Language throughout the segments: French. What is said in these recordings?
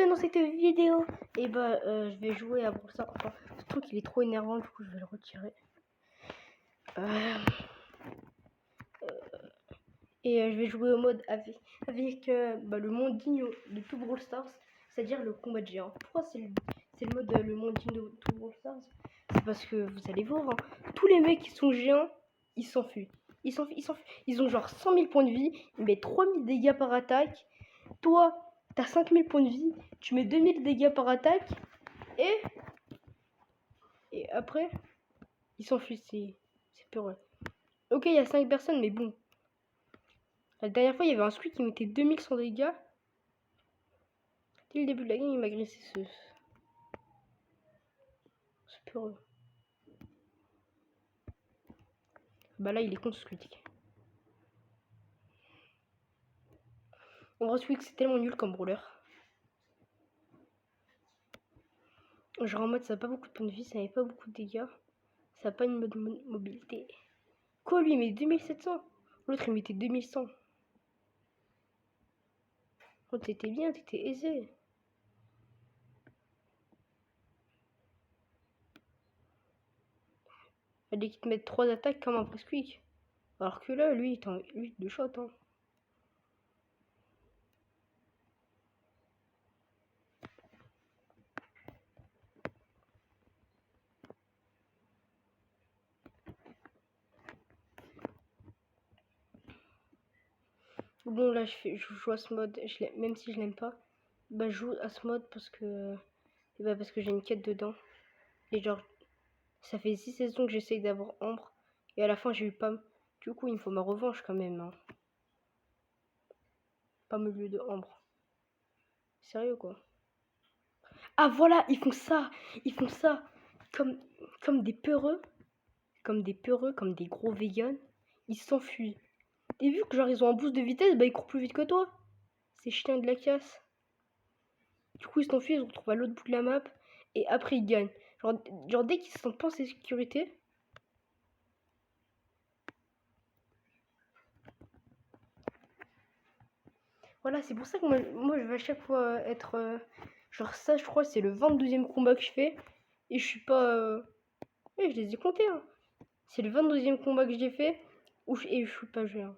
bienvenue dans cette vidéo. Et bah je vais jouer à Brawl Stars. Enfin, ce truc il est trop énervant, du coup je vais le retirer. Je vais jouer au mode avec le monde digne de tout Brawl Stars, c'est-à-dire le combat de géant. Pourquoi c'est le mode le monde digne de tout Brawl Stars? C'est parce que vous allez voir, hein, tous les mecs qui sont géants, ils s'enfuient. Ils ont genre 100 000 points de vie, ils mettent 3000 dégâts par attaque. Toi, t'as 5000 points de vie, tu mets 2000 dégâts par attaque, et après, ils s'enfuient, c'est peur. Ok, il y a 5 personnes, mais bon. La dernière fois, il y avait un squid qui mettait 2100 dégâts. Dès le début de la game, il m'a agressé c'est peur. Bah là, il est contre squid. En vrai, Squeak, c'est tellement nul comme brawler. Genre en mode, ça n'a pas beaucoup de points de vie, ça n'avait pas beaucoup de dégâts. Ça n'a pas une mode mobilité. Quoi, lui, il met 2700? L'autre, il mettait 2100. Oh, t'étais bien, t'étais aisé. Fallait qu'il te mette 3 attaques comme un Squeak. Alors que là, lui, il est en 8 de shot. Hein. Bon, là, je joue à ce mode, même si je l'aime pas. Bah, je joue à ce mode parce que j'ai une quête dedans. Et genre, ça fait 6 saisons que j'essaye d'avoir Ambre. Et à la fin, j'ai eu Pam. Du coup, il me faut ma revanche quand même. Hein. Pam au lieu de Ambre. Sérieux, quoi. Ah, voilà, ils font ça. Ils font ça. Comme des peureux. Comme des gros vegans. Ils s'enfuient. Et vu que genre, ils ont un boost de vitesse, bah, ils courent plus vite que toi. Ces chiens de la casse. Du coup, ils s'enfuient, ils se retrouvent à l'autre bout de la map. Et après, ils gagnent. Genre dès qu'ils se sentent pas en sécurité. Voilà, c'est pour ça que moi je vais à chaque fois être... genre ça, je crois, c'est le 22e combat que je fais. Et je suis pas... Ouais, je les ai comptés. Hein. C'est le 22e combat que j'ai fait. Et je suis pas géant.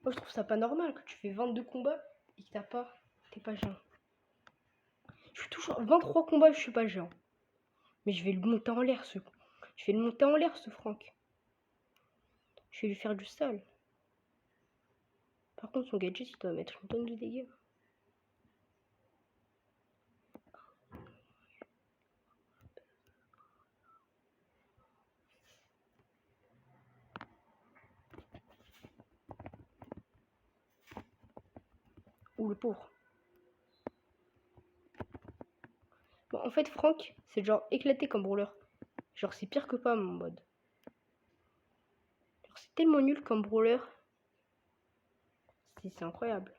Moi, je trouve ça pas normal que tu fais 22 combats et que t'es pas géant. Je suis toujours 23 combats, je suis pas géant. Mais je vais le monter en l'air, Je vais le monter en l'air, ce Franck. Je vais lui faire du sale. Par contre, son gadget, il doit mettre une tonne de dégâts. Ouh, le pauvre. Bon, en fait, Franck, c'est genre éclaté comme brawler. Genre, c'est pire que pas, mon mode. Genre, c'est tellement nul comme brawler. C'est incroyable.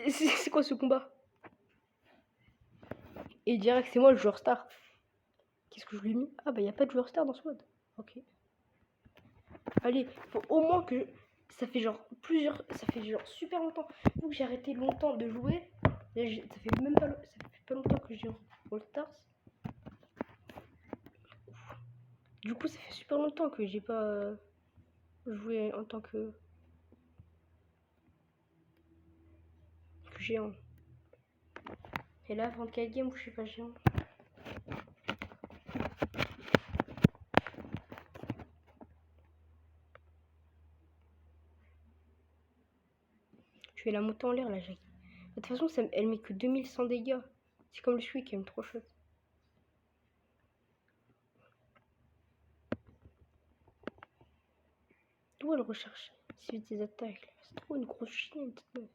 C'est quoi ce combat? Et direct, c'est moi le joueur star. Qu'est-ce que je lui ai mis? Ah bah y a pas de joueur star dans ce mode. Ok. Allez, faut au moins que... Ça fait genre super longtemps. Vu que j'ai arrêté longtemps de jouer. Là, ça fait pas longtemps que j'ai Brawl Stars. Du coup, ça fait super longtemps que j'ai pas joué en tant que géant. Et là, 24 games où je suis pas géant. Je vais la monter en l'air, la Jackie. De toute façon, elle met que 2100 dégâts. C'est comme le Squeak qui aime trop chouette. D'où elle recherche si vite des attaques? C'est trop une grosse chienne, cette meuf.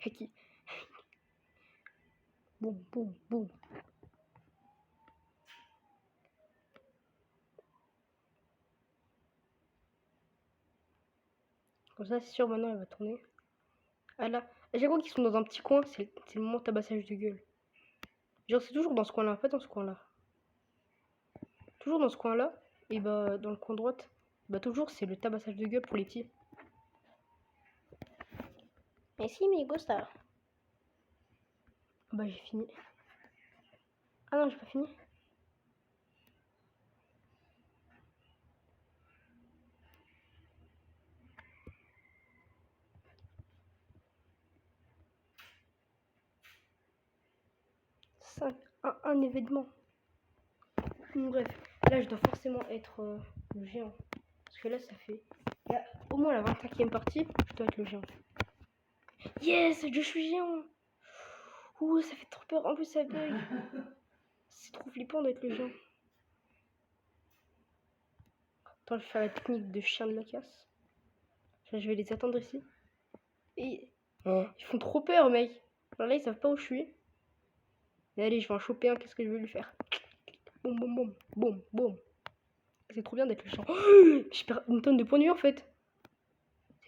Haki. Boum, boum, boum. Comme ça, c'est sûr, maintenant, elle va tourner. Ah là, à chaque fois qu'ils sont dans un petit coin, c'est le moment de tabassage de gueule. Genre, c'est toujours dans ce coin-là, pas dans ce coin-là. Toujours dans ce coin-là, et bah, dans le coin droite, bah, toujours, c'est le tabassage de gueule pour les petits. Mais si, mais gusta. Bah, j'ai fini. Ah non, j'ai pas fini. Un événement. Bref, là je dois forcément être le géant. Parce que là ça fait au moins la 25e partie, je dois être le géant. Yes, je suis géant. Ouh, ça fait trop peur, en plus ça bug. C'est trop flippant d'être le géant. Attends, je vais faire la technique de chien de la casse. Je vais les attendre ici. Et ils font trop peur, mec. Alors là ils savent pas où je suis. Et allez, je vais en choper un, qu'est-ce que je vais lui faire? Boum, boum, boum, boum, boum. C'est trop bien d'être le géant. Oh, je perds une tonne de points de vie en fait.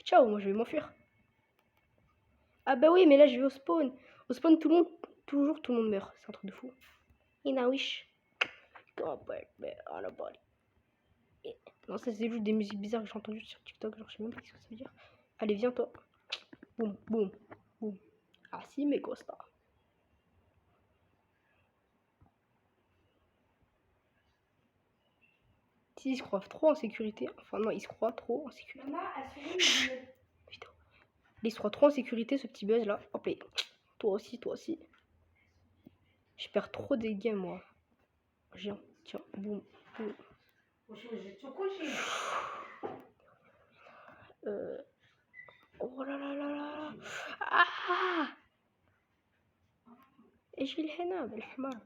Ciao, moi je vais m'enfuir. Ah bah oui, mais là je vais au spawn. Au spawn, toujours tout le monde meurt. C'est un truc de fou. Inawish. Non, ça c'est juste des musiques bizarres que j'ai entendues sur TikTok. Genre, je sais même pas ce que ça veut dire. Allez, viens toi. Boum, boum, boum. Ah si, mais Costa. Si, ils se croient trop en sécurité. Enfin, non, ils se croient trop en sécurité. Putain. Il se croit trop en sécurité, ce petit buzz là. Hop là. Toi aussi, toi aussi. Je perds trop des games, moi. Viens, tiens, boum, boum. Oh là là là là. Ah! ايش الهنا بالحمار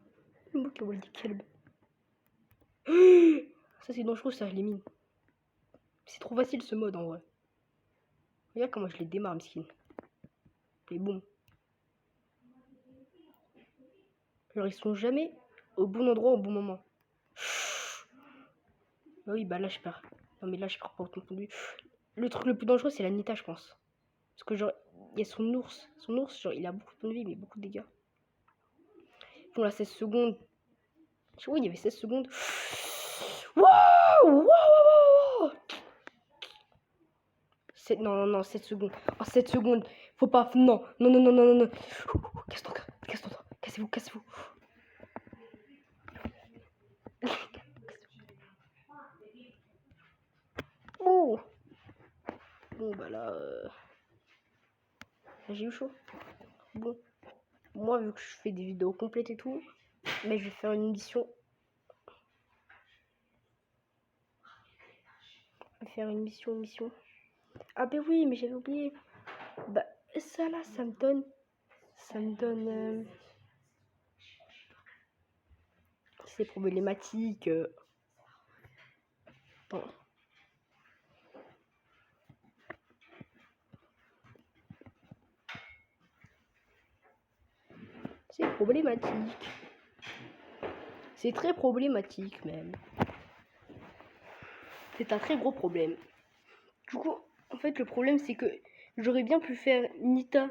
بك يا ولد الكلب. Ça c'est dangereux, ça je l'élimine. C'est trop facile ce mode en vrai. Regarde comment je les démarre, miskin. Et boum. Genre ils sont jamais au bon endroit au bon moment. Ah oui, bah là je perds. Non mais là je perds pas autant de lui. Le truc le plus dangereux c'est la Nita, je pense. Parce que genre il y a son ours. Son ours, genre il a beaucoup de vie mais beaucoup de dégâts. Bon là 16 secondes. Je sais pas, il y avait 16 secondes. Waouh! Waouh! Non, 7 secondes. Oh, 7 secondes. Faut pas. Non, non, non, non, non, non. Casse-toi, casse-toi. Cassez-vous, cassez-vous. Oh! Bon, bah là, j'ai eu chaud. Bon, moi, vu que je fais des vidéos complètes et tout, mais je vais faire une émission. Je vais faire une mission. Ah, bah oui, mais j'avais oublié. Bah, ça là, ça me donne. C'est problématique. Attends. C'est problématique. C'est très problématique même. C'est un très gros problème. Du coup, en fait, le problème c'est que j'aurais bien pu faire Nita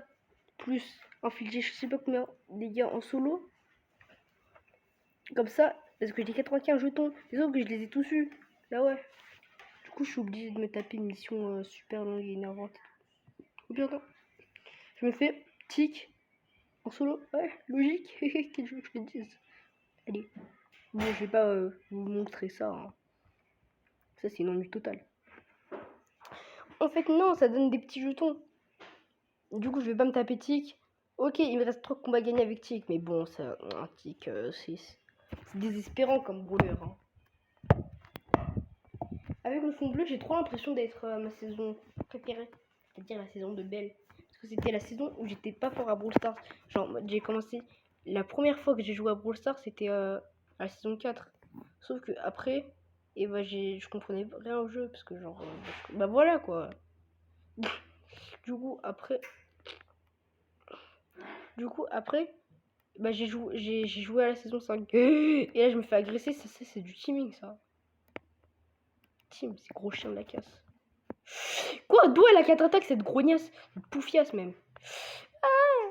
plus infliger je sais pas combien de dégâts en solo. Comme ça, parce que j'ai 95 jetons. Les autres que je les ai tous eus. Là ouais. Du coup, je suis obligée de me taper une mission super longue et énervante. Ou bien attends. Je me fais tic en solo. Ouais, logique. Quel jeu que je te dise. Allez. Bon, je vais pas vous montrer ça. Hein. Ça, c'est une ennui totale. En fait, non, ça donne des petits jetons. Du coup, je vais pas me taper tic. Ok, il me reste 3 combats gagnés avec tic. Mais bon, ça, un tic, c'est désespérant comme brawler. Hein. Avec le fond bleu, j'ai trop l'impression d'être à ma saison préférée. C'est-à-dire la saison de Belle. Parce que c'était la saison où j'étais pas fort à Brawl Stars. Genre, j'ai commencé. La première fois que j'ai joué à Brawl Stars, c'était à la saison 4. Sauf que après, et bah, je comprenais rien au jeu. Parce que, genre, bah voilà quoi. Du coup, après. Du coup, après, bah, j'ai joué à la saison 5. Et là, je me fais agresser. Ça, c'est du teaming, ça. Team, c'est gros chien de la casse. Quoi? D'où elle a 4 attaques, cette grognasse? Une poufiasse, même. Ah!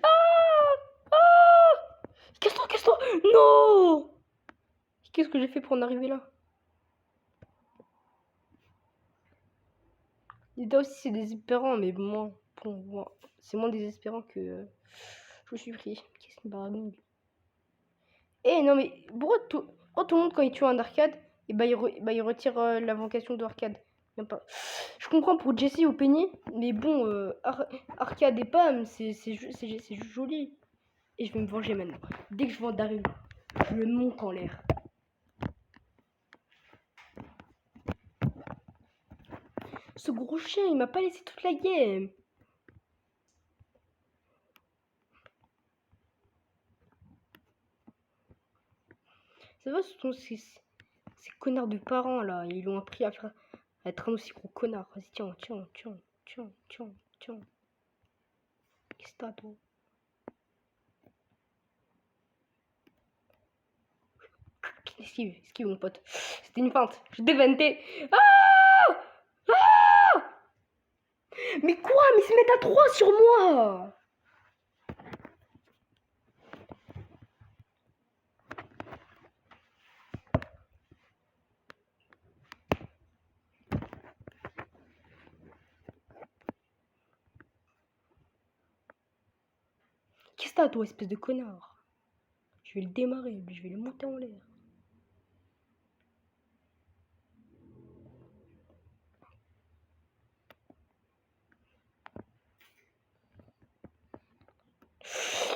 Ah! Casse-toi, casse-toi! Non! Qu'est-ce que j'ai fait pour en arriver là? Et là aussi, c'est désespérant, mais bon, c'est moins désespérant que je me suis pris. Qu'est-ce qu'il baragouine? Eh non, mais pourquoi tout le monde, quand il tue un arcade, et bah, il retire la vocation de arcade? Pas. Je comprends pour Jesse ou Penny, mais bon, arcade et Pam, c'est juste joli. Et je vais me venger maintenant. Dès que je vois Daryl, je le monte en l'air. Ce gros chien, il m'a pas laissé toute la game. Ça va, ces connards de parents là, ils l'ont appris à être un aussi gros connard. Vas-y, tiens. Qu'est-ce que t'as, toi? Esquive, mon pote. C'était une feinte. Je déventais. Ah! Ah! Mais quoi? Mais ils se mettent à 3 sur moi! Qu'est-ce que t'as, toi, espèce de connard? Je vais le démarrer, je vais le monter en l'air.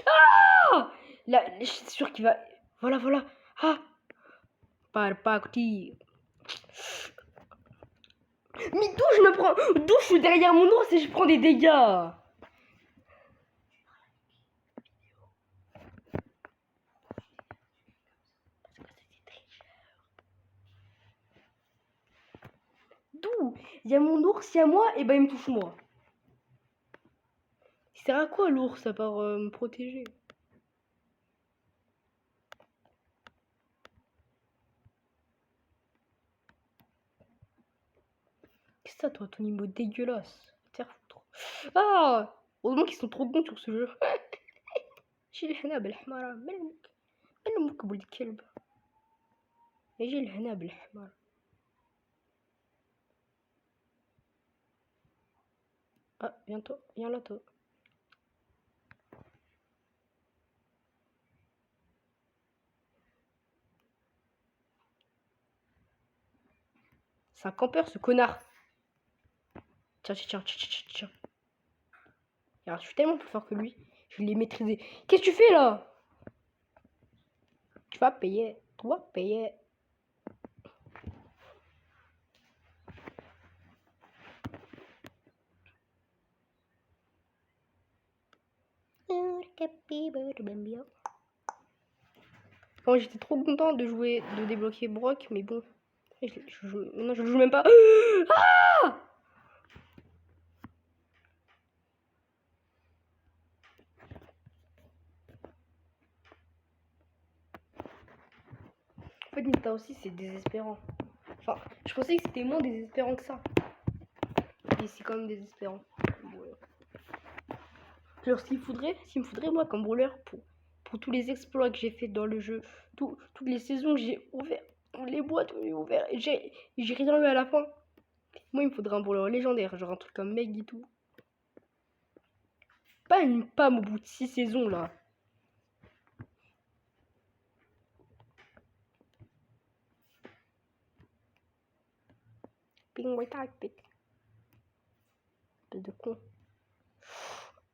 Ah! Là, je suis sûr qu'il va... Voilà. Ah! Par parti. Mais d'où je me prends... D'où je suis derrière mon ours et je prends des dégâts? D'où? Il y a mon ours, il y a moi, et bah il me touche moi. Il sert à quoi l'ours à part me protéger? Qu'est-ce que ça, toi, ton niveau dégueulasse? Terre foutre. Ah! Heureusement qu'ils sont trop bons sur ce jeu. شيل الهنا بالحمارة مالك ولد الكلب. يجي الهنا بالحمار. Ah, viens là, toi. C'est un campeur, ce connard. Tiens. Alors, je suis tellement plus fort que lui. Je l'ai maîtrisé. Qu'est-ce que tu fais là? Tu vas payer. Toi, payer. Bon, j'étais trop content de débloquer Brock, mais bon. Maintenant, je le joue même pas. Ah! En fait, Nita aussi, c'est désespérant. Enfin, je pensais que c'était moins désespérant que ça. Et c'est quand même désespérant. Voilà. Alors, s'il me faudrait, moi, comme brawler, pour tous les exploits que j'ai fait dans le jeu, toutes les saisons que j'ai ouvert, les boîtes que j'ai ouvert, et j'ai rien eu à la fin. Moi, il me faudrait un brawler légendaire, genre un truc comme Meg et tout. Pas une Pam au bout de 6 saisons, là. Ping white tactic. Espèce de con.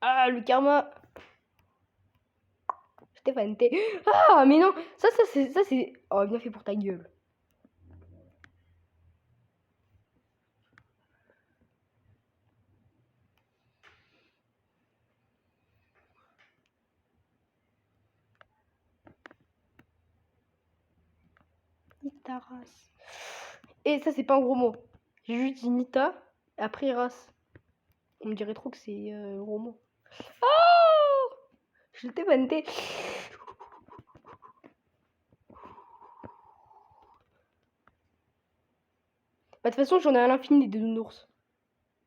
Ah, le karma. Stéphane, t'es... Ah, mais non. Ça, c'est... Oh, bien fait pour ta gueule. ta race. Et ça, c'est pas un gros mot. J'ai juste dit Nita, et après race. On me dirait trop que c'est un gros mot. Oh, je t'ai vanté. Bah, de toute façon, j'en ai à l'infini des nounours.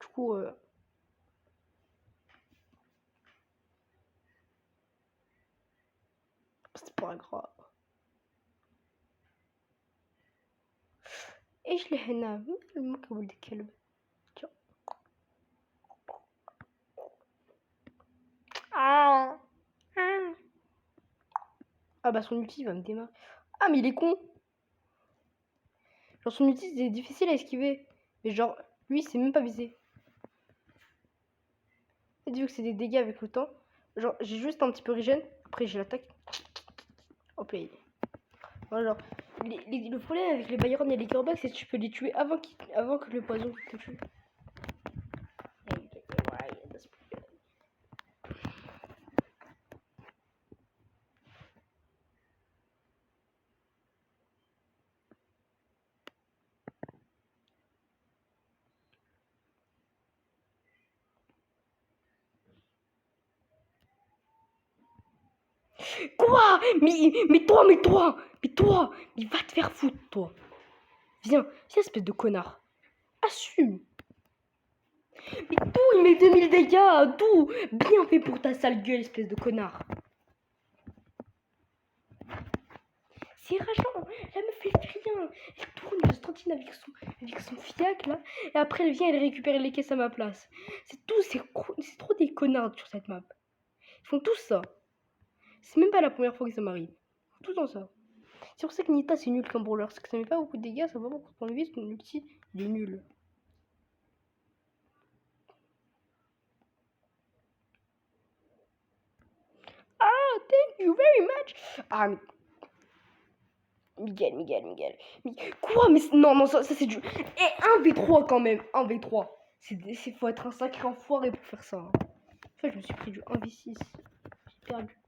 Du coup, c'est pas grave. ايش اللي هنا المك ولد الكلب. Tiens. Ah. Ah bah son ulti va me démarrer. Ah mais il est con. Genre son ulti c'est difficile à esquiver. Mais genre lui c'est même pas visé. Et vu que c'est des dégâts avec le temps. Genre j'ai juste un petit peu regen. Après j'ai l'attaque. Hop là. Voilà, genre, le problème avec les Byron et les Corbacs c'est que tu peux les tuer avant que le poison te tue. Quoi? Mais toi, mais va te faire foutre, toi. Viens, espèce de connard. Assume. Mais d'où il met 2000 dégâts? D'où? Bien fait pour ta sale gueule, espèce de connard. C'est rageant. La meuf fait rien. Elle tourne de Stantine avec son fiac là. Et après elle vient elle récupère les caisses à ma place. C'est tout, c'est trop des connards sur cette map. Ils font tout ça. C'est même pas la première fois que ça m'arrive. Tout dans ça. C'est pour ça que Nita c'est nul comme brawler. Parce que ça met pas beaucoup de dégâts, ça va pas beaucoup de points de vie. Son ulti il est nul. Ah, thank you very much. Ah, Miguel. Quoi? Mais non, ça c'est du. Et 1v3 quand même. 1v3. Faut être un sacré enfoiré pour faire ça. En fait, je me suis pris du 1v6. J'ai perdu.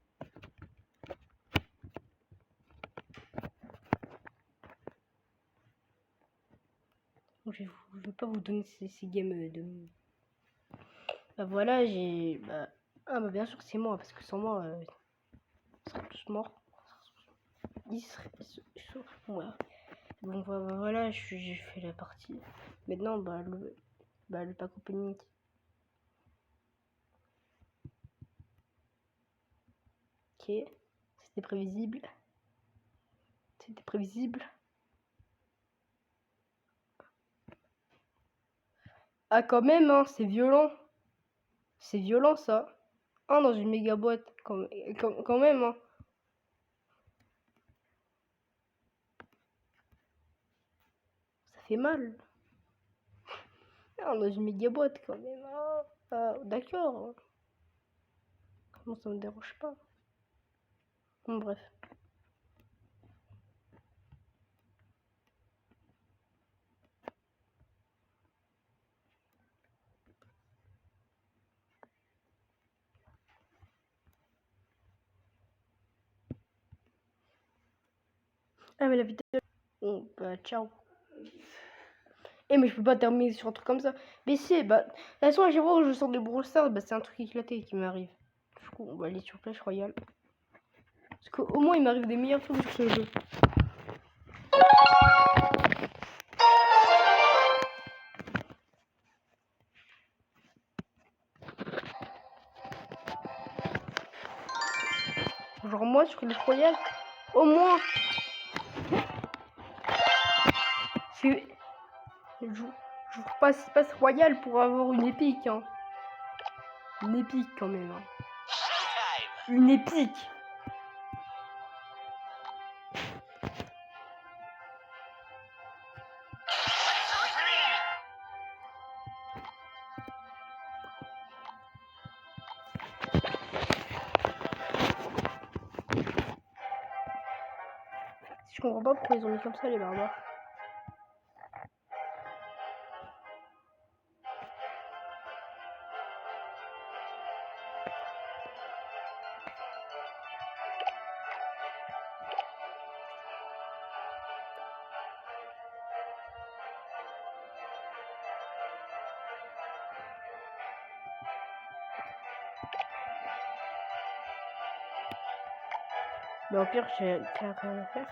Je vais pas vous donner ces games de. Bah voilà, j'ai. Bah... Ah, bah bien sûr, c'est moi. Parce que sans moi, ils seraient tous morts. Ils seraient. Ouais. Bon, voilà, j'ai fait la partie. Maintenant, le pack opening. Ok. C'était prévisible. Ah, quand même, hein, c'est violent. C'est violent, ça. Ah, dans une méga boîte. Quand même, hein. Ça fait mal. Ah, dans une méga boîte, quand même. Ah, d'accord. Comment ça me dérange pas. Bon, bref. Ah, mais la vidéo. Bon, bah, ciao. Eh, mais je peux pas terminer sur un truc comme ça. Mais si, bah, de toute façon, à chaque fois que je sors de Brawl Stars, bah, c'est un truc éclaté qui m'arrive. Du coup, on va aller sur Clash Royale. Parce qu'au moins, il m'arrive des meilleurs trucs sur ce jeu. Genre, moi, sur Clash Royale, au moins, je passe Royale pour avoir une épique, hein. Une épique, quand même, hein. Une épique. Je comprends pas pourquoi ils ont mis comme ça, les barbares. Mais au pire, j'ai rien à faire.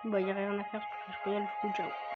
Bah, y a rien à faire, je peux y aller, du coup, ciao.